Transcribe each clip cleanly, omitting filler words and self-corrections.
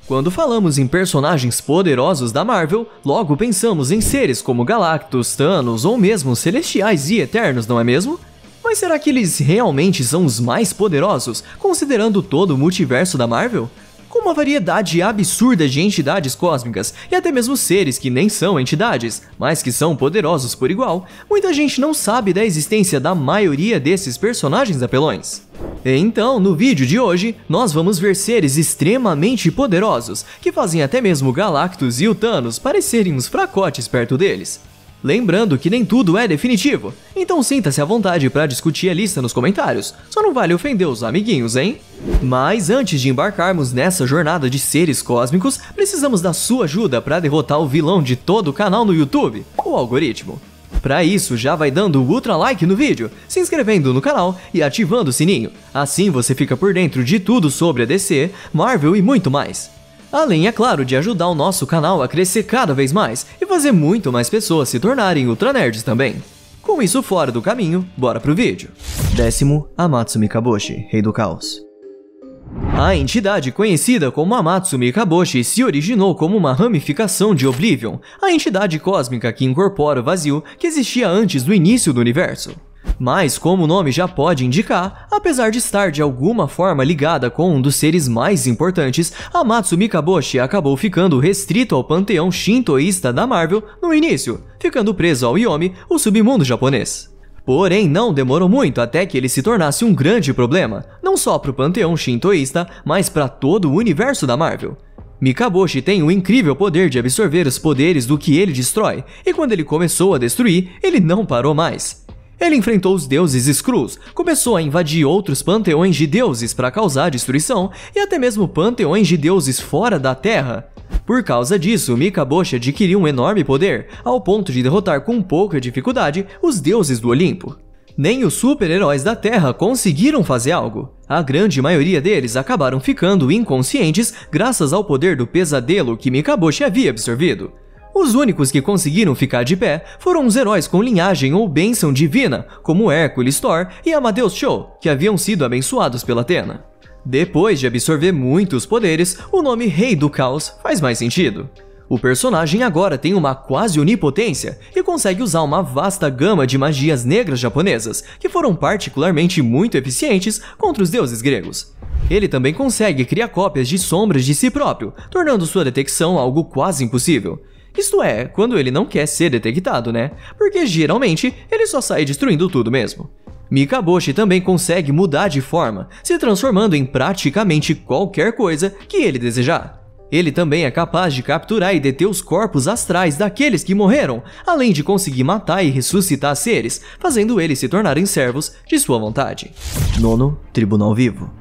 Quando falamos em personagens poderosos da Marvel, logo pensamos em seres como Galactus, Thanos ou mesmo Celestiais e Eternos, não é mesmo? Mas será que eles realmente são os mais poderosos, considerando todo o multiverso da Marvel? Com uma variedade absurda de entidades cósmicas e até mesmo seres que nem são entidades, mas que são poderosos por igual, muita gente não sabe da existência da maioria desses personagens apelões. Então, no vídeo de hoje, nós vamos ver seres extremamente poderosos, que fazem até mesmo o Galactus e o Thanos parecerem uns fracotes perto deles. Lembrando que nem tudo é definitivo, então sinta-se à vontade para discutir a lista nos comentários, só não vale ofender os amiguinhos, hein? Mas antes de embarcarmos nessa jornada de seres cósmicos, precisamos da sua ajuda para derrotar o vilão de todo o canal no YouTube, o algoritmo. Para isso, já vai dando o ultra like no vídeo, se inscrevendo no canal e ativando o sininho, assim você fica por dentro de tudo sobre a DC, Marvel e muito mais. Além, é claro, de ajudar o nosso canal a crescer cada vez mais e fazer muito mais pessoas se tornarem ultra nerds também. Com isso fora do caminho, bora pro vídeo. 10º, Amatsu Mikaboshi, Rei do Caos. A entidade conhecida como Amatsu Mikaboshi se originou como uma ramificação de Oblivion, a entidade cósmica que incorpora o vazio que existia antes do início do universo. Mas, como o nome já pode indicar, apesar de estar de alguma forma ligada com um dos seres mais importantes, Amatsu Mikaboshi acabou ficando restrito ao panteão shintoísta da Marvel no início, ficando preso ao Yomi, o submundo japonês. Porém, não demorou muito até que ele se tornasse um grande problema, não só para o panteão shintoísta, mas para todo o universo da Marvel. Mikaboshi tem o incrível poder de absorver os poderes do que ele destrói, e quando ele começou a destruir, ele não parou mais. Ele enfrentou os deuses Skrulls, começou a invadir outros panteões de deuses para causar destruição e até mesmo panteões de deuses fora da Terra. Por causa disso, Mikaboshi adquiriu um enorme poder, ao ponto de derrotar com pouca dificuldade os deuses do Olimpo. Nem os super-heróis da Terra conseguiram fazer algo. A grande maioria deles acabaram ficando inconscientes graças ao poder do pesadelo que Mikaboshi havia absorvido. Os únicos que conseguiram ficar de pé foram os heróis com linhagem ou bênção divina, como Hércules, Thor e Amadeus Cho, que haviam sido abençoados pela Athena. Depois de absorver muitos poderes, o nome Rei do Caos faz mais sentido. O personagem agora tem uma quase onipotência e consegue usar uma vasta gama de magias negras japonesas, que foram particularmente muito eficientes contra os deuses gregos. Ele também consegue criar cópias de sombras de si próprio, tornando sua detecção algo quase impossível. Isto é, quando ele não quer ser detectado, né? Porque geralmente ele só sai destruindo tudo mesmo. Mikaboshi também consegue mudar de forma, se transformando em praticamente qualquer coisa que ele desejar. Ele também é capaz de capturar e deter os corpos astrais daqueles que morreram, além de conseguir matar e ressuscitar seres, fazendo eles se tornarem servos de sua vontade. 9º, Tribunal Vivo.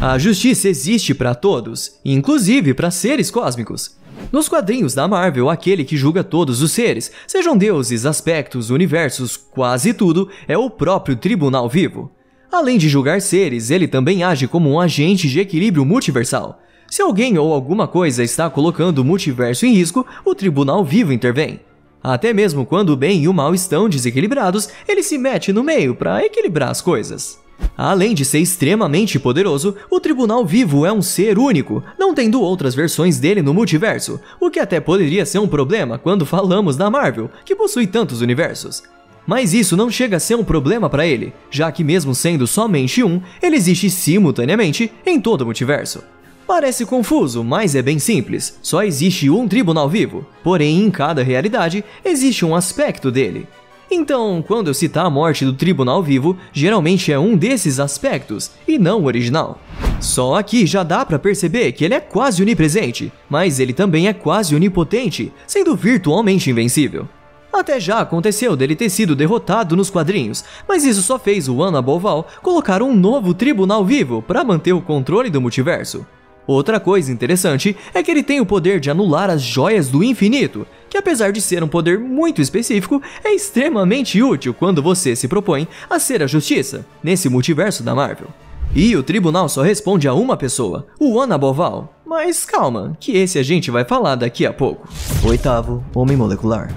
A justiça existe para todos, inclusive para seres cósmicos. Nos quadrinhos da Marvel, aquele que julga todos os seres, sejam deuses, aspectos, universos, quase tudo, é o próprio Tribunal Vivo. Além de julgar seres, ele também age como um agente de equilíbrio multiversal. Se alguém ou alguma coisa está colocando o multiverso em risco, o Tribunal Vivo intervém. Até mesmo quando o bem e o mal estão desequilibrados, ele se mete no meio para equilibrar as coisas. Além de ser extremamente poderoso, o Tribunal Vivo é um ser único, não tendo outras versões dele no multiverso, o que até poderia ser um problema quando falamos da Marvel, que possui tantos universos. Mas isso não chega a ser um problema para ele, já que mesmo sendo somente um, ele existe simultaneamente em todo o multiverso. Parece confuso, mas é bem simples, só existe um Tribunal Vivo, porém em cada realidade existe um aspecto dele. Então, quando eu citar a morte do Tribunal Vivo, geralmente é um desses aspectos, e não o original. Só aqui já dá pra perceber que ele é quase onipresente, mas ele também é quase onipotente, sendo virtualmente invencível. Até já aconteceu dele ter sido derrotado nos quadrinhos, mas isso só fez o Ana Boval colocar um novo Tribunal Vivo para manter o controle do multiverso. Outra coisa interessante é que ele tem o poder de anular as joias do infinito, que apesar de ser um poder muito específico, é extremamente útil quando você se propõe a ser a justiça, nesse multiverso da Marvel. E o tribunal só responde a uma pessoa, o Ana Boval. Mas calma, que esse a gente vai falar daqui a pouco. 8º, Homem Molecular.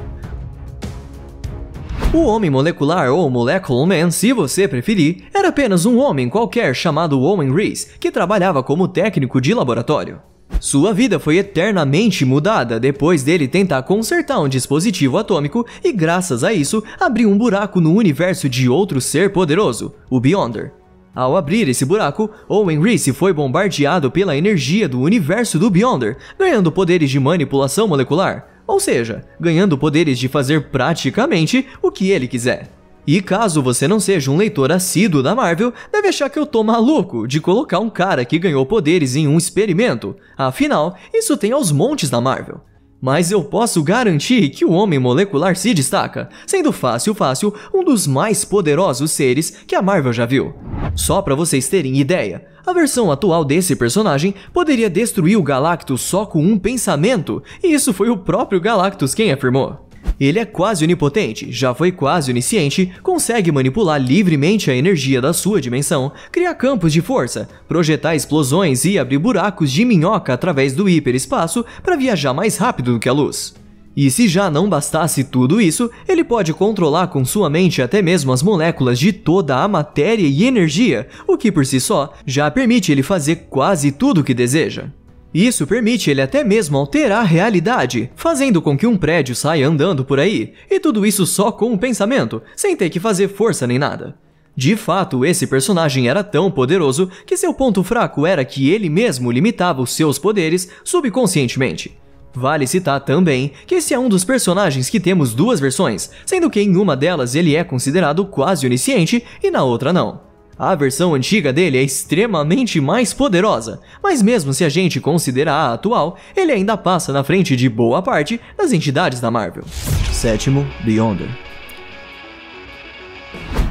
O Homem Molecular, ou Molecule Man, se você preferir, era apenas um homem qualquer chamado Owen Reese, que trabalhava como técnico de laboratório. Sua vida foi eternamente mudada depois dele tentar consertar um dispositivo atômico e, graças a isso, abriu um buraco no universo de outro ser poderoso, o Beyonder. Ao abrir esse buraco, Owen Reese foi bombardeado pela energia do universo do Beyonder, ganhando poderes de manipulação molecular, ou seja, ganhando poderes de fazer praticamente o que ele quiser. E caso você não seja um leitor assíduo da Marvel, deve achar que eu tô maluco de colocar um cara que ganhou poderes em um experimento. Afinal, isso tem aos montes na Marvel. Mas eu posso garantir que o Homem Molecular se destaca, sendo fácil um dos mais poderosos seres que a Marvel já viu. Só pra vocês terem ideia, a versão atual desse personagem poderia destruir o Galactus só com um pensamento, e isso foi o próprio Galactus quem afirmou. Ele é quase onipotente, já foi quase onisciente, consegue manipular livremente a energia da sua dimensão, criar campos de força, projetar explosões e abrir buracos de minhoca através do hiperespaço para viajar mais rápido do que a luz. E se já não bastasse tudo isso, ele pode controlar com sua mente até mesmo as moléculas de toda a matéria e energia, o que por si só já permite ele fazer quase tudo o que deseja. Isso permite ele até mesmo alterar a realidade, fazendo com que um prédio saia andando por aí, e tudo isso só com um pensamento, sem ter que fazer força nem nada. De fato, esse personagem era tão poderoso que seu ponto fraco era que ele mesmo limitava os seus poderes subconscientemente. Vale citar também que esse é um dos personagens que temos duas versões, sendo que em uma delas ele é considerado quase onisciente e na outra não. A versão antiga dele é extremamente mais poderosa, mas mesmo se a gente considerar a atual, ele ainda passa na frente de boa parte das entidades da Marvel. Sétimo, Beyonder.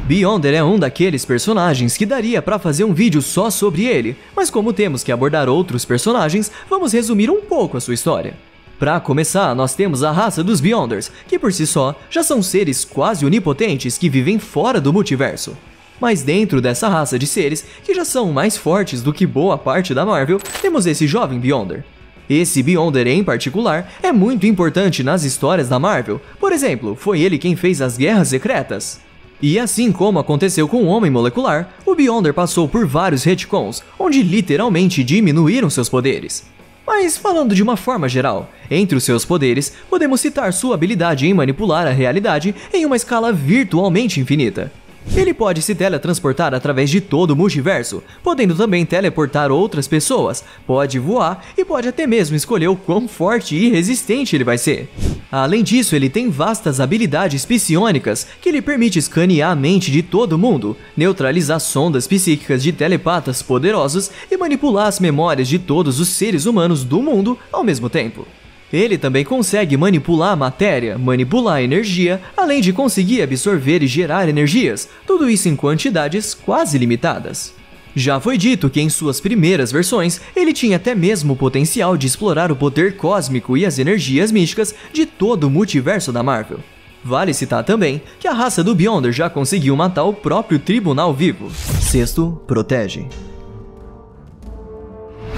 Beyonder é um daqueles personagens que daria pra fazer um vídeo só sobre ele, mas como temos que abordar outros personagens, vamos resumir um pouco a sua história. Pra começar, nós temos a raça dos Beyonders, que por si só já são seres quase onipotentes que vivem fora do multiverso. Mas dentro dessa raça de seres, que já são mais fortes do que boa parte da Marvel, temos esse jovem Beyonder. Esse Beyonder em particular é muito importante nas histórias da Marvel, por exemplo, foi ele quem fez as Guerras Secretas. E assim como aconteceu com o Homem Molecular, o Beyonder passou por vários retcons, onde literalmente diminuíram seus poderes. Mas falando de uma forma geral, entre os seus poderes, podemos citar sua habilidade em manipular a realidade em uma escala virtualmente infinita. Ele pode se teletransportar através de todo o multiverso, podendo também teleportar outras pessoas, pode voar e pode até mesmo escolher o quão forte e resistente ele vai ser. Além disso, ele tem vastas habilidades psionicas que lhe permite escanear a mente de todo mundo, neutralizar sondas psíquicas de telepatas poderosos e manipular as memórias de todos os seres humanos do mundo ao mesmo tempo. Ele também consegue manipular a matéria, manipular a energia, além de conseguir absorver e gerar energias, tudo isso em quantidades quase limitadas. Já foi dito que em suas primeiras versões, ele tinha até mesmo o potencial de explorar o poder cósmico e as energias místicas de todo o multiverso da Marvel. Vale citar também que a raça do Beyonder já conseguiu matar o próprio Tribunal Vivo. Sexto, Protege.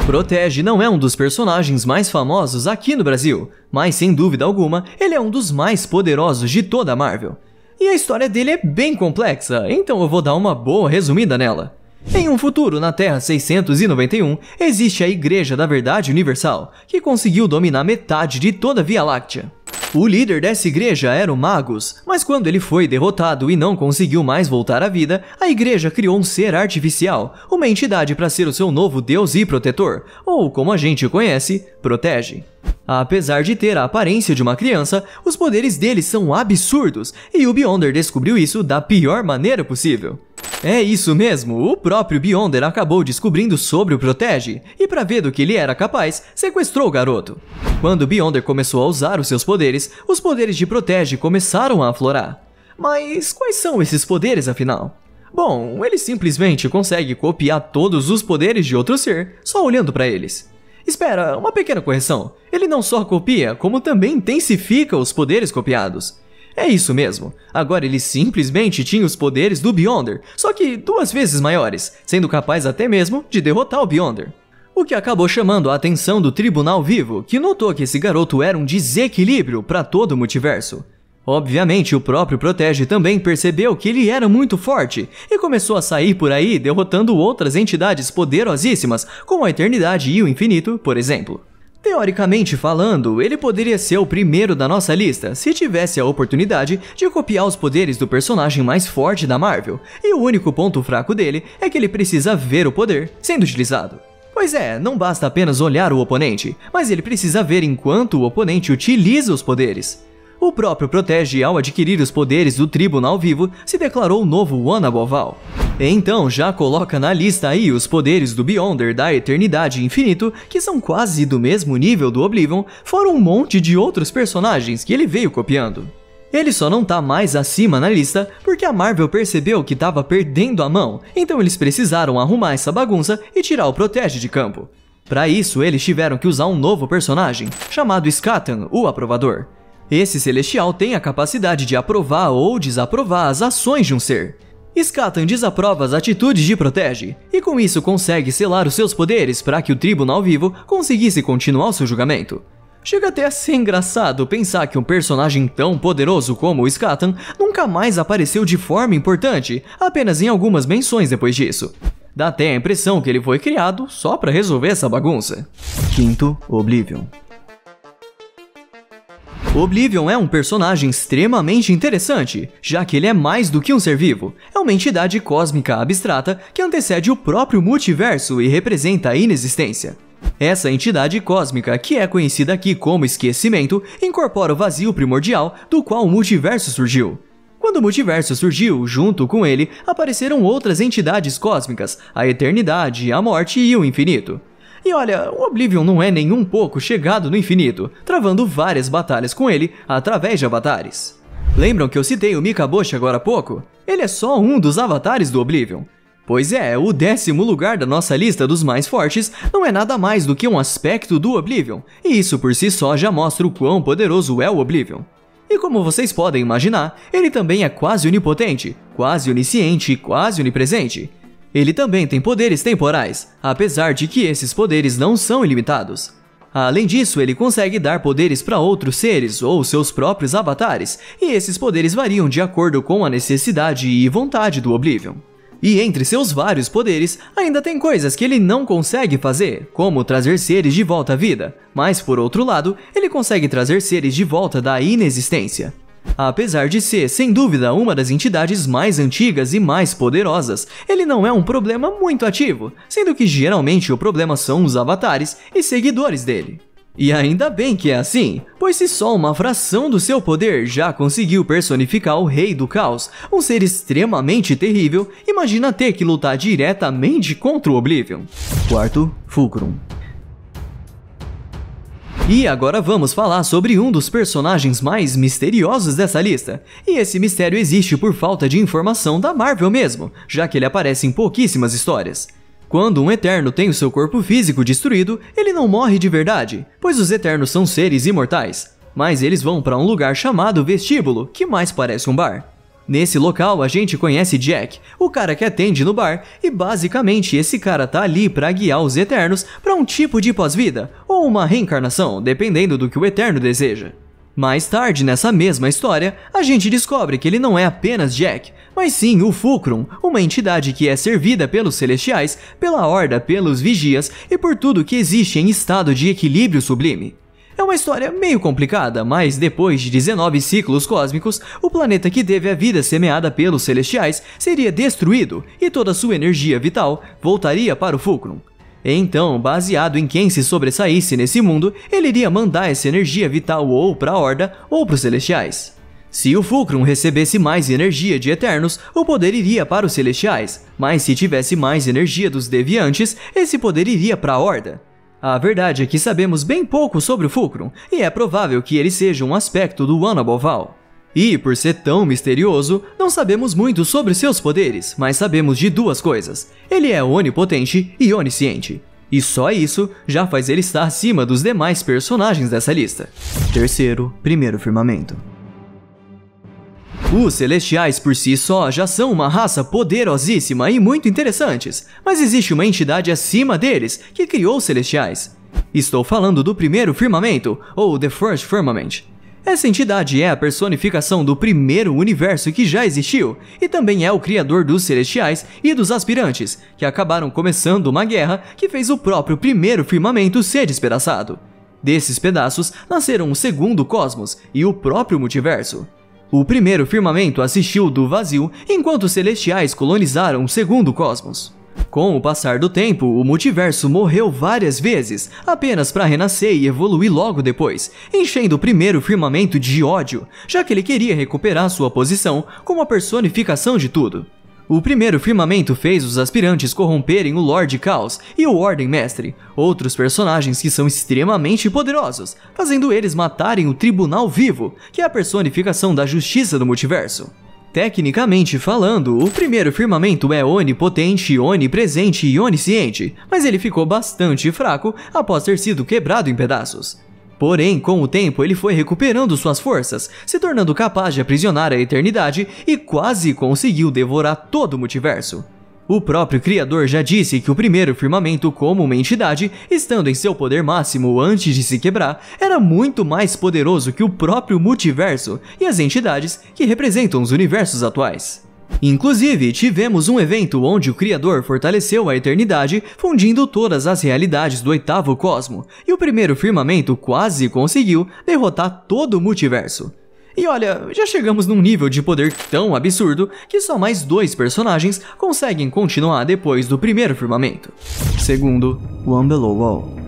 Protege não é um dos personagens mais famosos aqui no Brasil, mas sem dúvida alguma, ele é um dos mais poderosos de toda a Marvel. E a história dele é bem complexa, então eu vou dar uma boa resumida nela. Em um futuro na Terra 691, existe a Igreja da Verdade Universal, que conseguiu dominar metade de toda a Via Láctea. O líder dessa igreja era o Magus, mas quando ele foi derrotado e não conseguiu mais voltar à vida, a igreja criou um ser artificial, uma entidade para ser o seu novo deus e protetor, ou como a gente conhece, Protege. Apesar de ter a aparência de uma criança, os poderes dele são absurdos, e o Beyonder descobriu isso da pior maneira possível. É isso mesmo, o próprio Beyonder acabou descobrindo sobre o Protege, e para ver do que ele era capaz, sequestrou o garoto. Quando Beyonder começou a usar os seus poderes, os poderes de Protege começaram a aflorar. Mas quais são esses poderes afinal? Bom, ele simplesmente consegue copiar todos os poderes de outro ser, só olhando para eles. Espera, uma pequena correção, ele não só copia, como também intensifica os poderes copiados. É isso mesmo, agora ele simplesmente tinha os poderes do Beyonder, só que 2 vezes maiores, sendo capaz até mesmo de derrotar o Beyonder. O que acabou chamando a atenção do Tribunal Vivo, que notou que esse garoto era um desequilíbrio para todo o multiverso. Obviamente, o próprio Protege também percebeu que ele era muito forte e começou a sair por aí derrotando outras entidades poderosíssimas, como a Eternidade e o Infinito, por exemplo. Teoricamente falando, ele poderia ser o primeiro da nossa lista se tivesse a oportunidade de copiar os poderes do personagem mais forte da Marvel, e o único ponto fraco dele é que ele precisa ver o poder sendo utilizado. Pois é, não basta apenas olhar o oponente, mas ele precisa ver enquanto o oponente utiliza os poderes. O próprio Protege, ao adquirir os poderes do Tribunal Vivo, se declarou o novo One Above All. Então já coloca na lista aí os poderes do Beyonder da Eternidade e Infinito, que são quase do mesmo nível do Oblivion, fora um monte de outros personagens que ele veio copiando. Ele só não tá mais acima na lista porque a Marvel percebeu que tava perdendo a mão, então eles precisaram arrumar essa bagunça e tirar o Protege de campo. Para isso, eles tiveram que usar um novo personagem, chamado Scatan, o Aprovador. Esse Celestial tem a capacidade de aprovar ou desaprovar as ações de um ser. Scatan desaprova as atitudes de Protege, e com isso consegue selar os seus poderes para que o Tribunal Vivo conseguisse continuar o seu julgamento. Chega até a ser engraçado pensar que um personagem tão poderoso como o Scatan nunca mais apareceu de forma importante, apenas em algumas menções depois disso. Dá até a impressão que ele foi criado só para resolver essa bagunça. Quinto, Oblivion. Oblivion é um personagem extremamente interessante, já que ele é mais do que um ser vivo. É uma entidade cósmica abstrata que antecede o próprio multiverso e representa a inexistência. Essa entidade cósmica, que é conhecida aqui como esquecimento, incorpora o vazio primordial do qual o multiverso surgiu. Quando o multiverso surgiu, junto com ele, apareceram outras entidades cósmicas, a Eternidade, a Morte e o Infinito. E olha, o Oblivion não é nem um pouco chegado no infinito, travando várias batalhas com ele através de avatares. Lembram que eu citei o Mikaboshi agora há pouco? Ele é só um dos avatares do Oblivion. Pois é, o 10º lugar da nossa lista dos mais fortes não é nada mais do que um aspecto do Oblivion, e isso por si só já mostra o quão poderoso é o Oblivion. E como vocês podem imaginar, ele também é quase onipotente, quase onisciente e quase onipresente. Ele também tem poderes temporais, apesar de que esses poderes não são ilimitados. Além disso, ele consegue dar poderes para outros seres ou seus próprios avatares, e esses poderes variam de acordo com a necessidade e vontade do Oblivion. E entre seus vários poderes, ainda tem coisas que ele não consegue fazer, como trazer seres de volta à vida, mas por outro lado, ele consegue trazer seres de volta da inexistência. Apesar de ser, sem dúvida, uma das entidades mais antigas e mais poderosas, ele não é um problema muito ativo, sendo que geralmente o problema são os avatares e seguidores dele. E ainda bem que é assim, pois se só uma fração do seu poder já conseguiu personificar o Rei do Caos, um ser extremamente terrível, imagina ter que lutar diretamente contra o Oblivion. Quarto, Fulcrum. E agora vamos falar sobre um dos personagens mais misteriosos dessa lista. E esse mistério existe por falta de informação da Marvel mesmo, já que ele aparece em pouquíssimas histórias. Quando um Eterno tem o seu corpo físico destruído, ele não morre de verdade, pois os Eternos são seres imortais. Mas eles vão para um lugar chamado Vestíbulo, que mais parece um bar. Nesse local a gente conhece Jack, o cara que atende no bar, e basicamente esse cara tá ali pra guiar os Eternos pra um tipo de pós-vida, ou uma reencarnação, dependendo do que o Eterno deseja. Mais tarde nessa mesma história, a gente descobre que ele não é apenas Jack, mas sim o Fulcrum, uma entidade que é servida pelos Celestiais, pela Horda, pelos Vigias e por tudo que existe em estado de equilíbrio sublime. É uma história meio complicada, mas depois de 19 ciclos cósmicos, o planeta que teve a vida semeada pelos Celestiais seria destruído e toda sua energia vital voltaria para o Fulcrum. Então, baseado em quem se sobressaísse nesse mundo, ele iria mandar essa energia vital ou para a Horda ou para os Celestiais. Se o Fulcrum recebesse mais energia de Eternos, o poder iria para os Celestiais, mas se tivesse mais energia dos Deviantes, esse poder iria para a Horda. A verdade é que sabemos bem pouco sobre o Fulcrum, e é provável que ele seja um aspecto do One Above All. E, por ser tão misterioso, não sabemos muito sobre seus poderes, mas sabemos de duas coisas. Ele é onipotente e onisciente. E só isso já faz ele estar acima dos demais personagens dessa lista. Terceiro, Primeiro Firmamento. Os Celestiais por si só já são uma raça poderosíssima e muito interessantes, mas existe uma entidade acima deles que criou os Celestiais. Estou falando do Primeiro Firmamento, ou The First Firmament. Essa entidade é a personificação do primeiro universo que já existiu e também é o criador dos Celestiais e dos Aspirantes, que acabaram começando uma guerra que fez o próprio primeiro firmamento ser despedaçado. Desses pedaços nasceram o segundo cosmos e o próprio multiverso. O primeiro firmamento assistiu do vazio enquanto os Celestiais colonizaram o segundo cosmos. Com o passar do tempo, o multiverso morreu várias vezes, apenas para renascer e evoluir logo depois, enchendo o primeiro firmamento de ódio, já que ele queria recuperar sua posição como a personificação de tudo. O primeiro firmamento fez os aspirantes corromperem o Lorde Caos e o Ordem Mestre, outros personagens que são extremamente poderosos, fazendo eles matarem o Tribunal Vivo, que é a personificação da justiça do multiverso. Tecnicamente falando, o primeiro firmamento é onipotente, onipresente e onisciente, mas ele ficou bastante fraco após ter sido quebrado em pedaços. Porém, com o tempo ele foi recuperando suas forças, se tornando capaz de aprisionar a eternidade e quase conseguiu devorar todo o multiverso. O próprio criador já disse que o primeiro firmamento, como uma entidade, estando em seu poder máximo antes de se quebrar, era muito mais poderoso que o próprio multiverso e as entidades que representam os universos atuais. Inclusive, tivemos um evento onde o criador fortaleceu a eternidade, fundindo todas as realidades do oitavo cosmo, e o primeiro firmamento quase conseguiu derrotar todo o multiverso. E olha, já chegamos num nível de poder tão absurdo que só mais 2 personagens conseguem continuar depois do primeiro firmamento. Segundo, One Below All.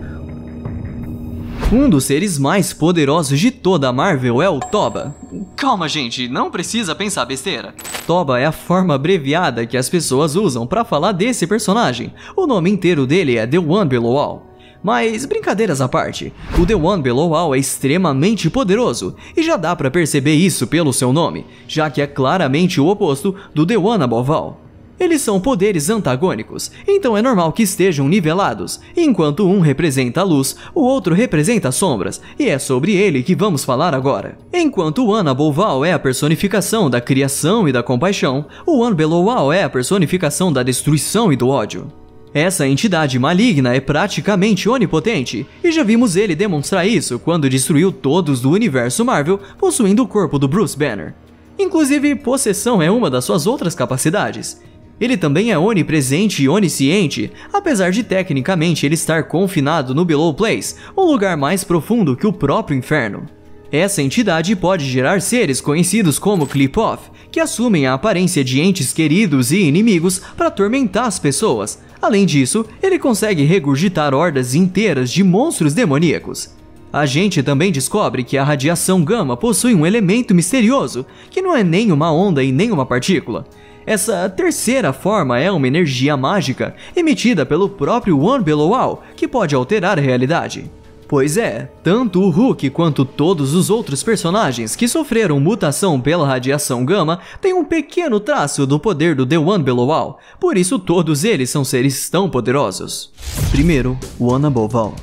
Um dos seres mais poderosos de toda a Marvel é o Toba. Calma, gente, não precisa pensar besteira. Toba é a forma abreviada que as pessoas usam para falar desse personagem. O nome inteiro dele é The One Below All. Mas, brincadeiras à parte, o The One Below All é extremamente poderoso, e já dá pra perceber isso pelo seu nome, já que é claramente o oposto do The One Above All. Eles são poderes antagônicos, então é normal que estejam nivelados, enquanto um representa a luz, o outro representa as sombras, e é sobre ele que vamos falar agora. Enquanto o One Above All é a personificação da criação e da compaixão, o One Below All é a personificação da destruição e do ódio. Essa entidade maligna é praticamente onipotente, e já vimos ele demonstrar isso quando destruiu todos do universo Marvel, possuindo o corpo do Bruce Banner. Inclusive, possessão é uma das suas outras capacidades. Ele também é onipresente e onisciente, apesar de tecnicamente ele estar confinado no Below Place, um lugar mais profundo que o próprio inferno. Essa entidade pode gerar seres conhecidos como Clip-Off, que assumem a aparência de entes queridos e inimigos para atormentar as pessoas. Além disso, ele consegue regurgitar hordas inteiras de monstros demoníacos. A gente também descobre que a radiação gama possui um elemento misterioso, que não é nem uma onda e nem uma partícula. Essa terceira forma é uma energia mágica emitida pelo próprio One Below All, que pode alterar a realidade. Pois é, tanto o Hulk quanto todos os outros personagens que sofreram mutação pela radiação gama têm um pequeno traço do poder do The One Below All, por isso todos eles são seres tão poderosos. Primeiro, One Above All.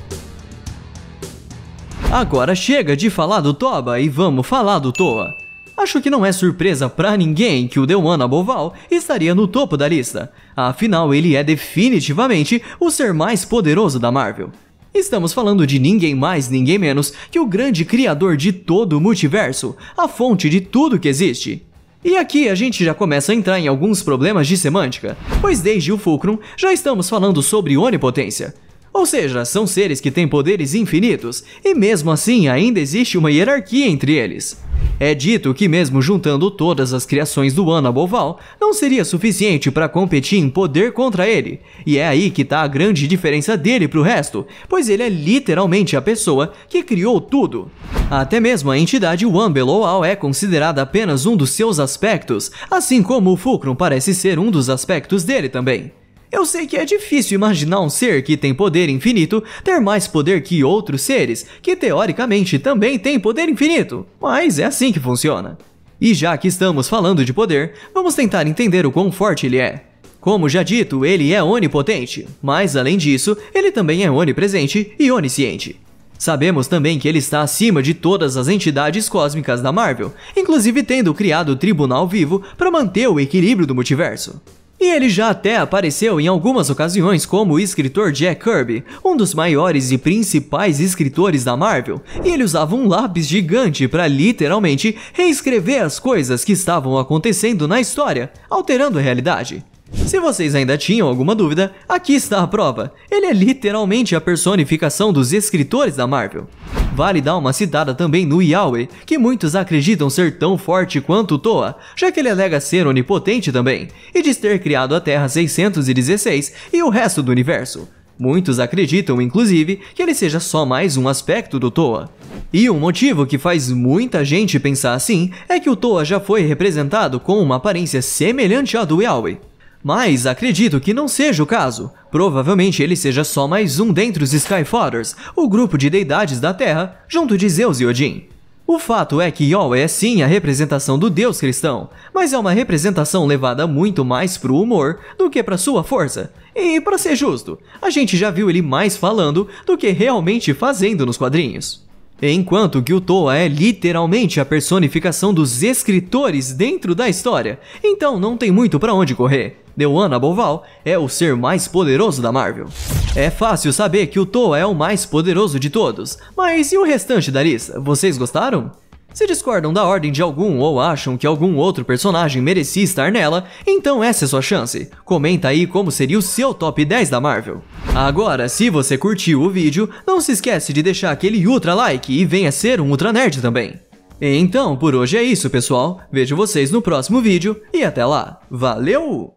Agora chega de falar do Toba e vamos falar do Toa. Acho que não é surpresa pra ninguém que o The One Above All estaria no topo da lista, afinal ele é definitivamente o ser mais poderoso da Marvel. Estamos falando de ninguém mais, ninguém menos que o grande criador de todo o multiverso, a fonte de tudo que existe. E aqui a gente já começa a entrar em alguns problemas de semântica, pois desde o Fulcrum já estamos falando sobre onipotência. Ou seja, são seres que têm poderes infinitos, e mesmo assim ainda existe uma hierarquia entre eles. É dito que mesmo juntando todas as criações do One Above All, não seria suficiente para competir em poder contra ele. E é aí que está a grande diferença dele pro resto, pois ele é literalmente a pessoa que criou tudo. Até mesmo a entidade One Below All é considerada apenas um dos seus aspectos, assim como o Fulcrum parece ser um dos aspectos dele também. Eu sei que é difícil imaginar um ser que tem poder infinito ter mais poder que outros seres, que teoricamente também têm poder infinito, mas é assim que funciona. E já que estamos falando de poder, vamos tentar entender o quão forte ele é. Como já dito, ele é onipotente, mas além disso, ele também é onipresente e onisciente. Sabemos também que ele está acima de todas as entidades cósmicas da Marvel, inclusive tendo criado o Tribunal Vivo para manter o equilíbrio do multiverso. E ele já até apareceu em algumas ocasiões como o escritor Jack Kirby, um dos maiores e principais escritores da Marvel, e ele usava um lápis gigante para literalmente reescrever as coisas que estavam acontecendo na história, alterando a realidade. Se vocês ainda tinham alguma dúvida, aqui está a prova. Ele é literalmente a personificação dos escritores da Marvel. Vale dar uma citada também no Yahweh, que muitos acreditam ser tão forte quanto Toa, já que ele alega ser onipotente também, e diz ter criado a Terra 616 e o resto do universo. Muitos acreditam, inclusive, que ele seja só mais um aspecto do Toa. E um motivo que faz muita gente pensar assim é que o Toa já foi representado com uma aparência semelhante à do Yahweh. Mas acredito que não seja o caso. Provavelmente ele seja só mais um dentre os Skyfathers, o grupo de deidades da Terra, junto de Zeus e Odin. O fato é que Yahweh é sim a representação do Deus cristão, mas é uma representação levada muito mais pro humor do que pra sua força. E pra ser justo, a gente já viu ele mais falando do que realmente fazendo nos quadrinhos. Enquanto que o Toa é literalmente a personificação dos escritores dentro da história, então não tem muito pra onde correr. The One Above All é o ser mais poderoso da Marvel. É fácil saber que o Toa é o mais poderoso de todos, mas e o restante da lista? Vocês gostaram? Se discordam da ordem de algum ou acham que algum outro personagem merecia estar nela, então essa é sua chance. Comenta aí como seria o seu top 10 da Marvel. Agora, se você curtiu o vídeo, não se esquece de deixar aquele ultra like e venha ser um ultra nerd também. Então, por hoje é isso, pessoal. Vejo vocês no próximo vídeo e até lá. Valeu!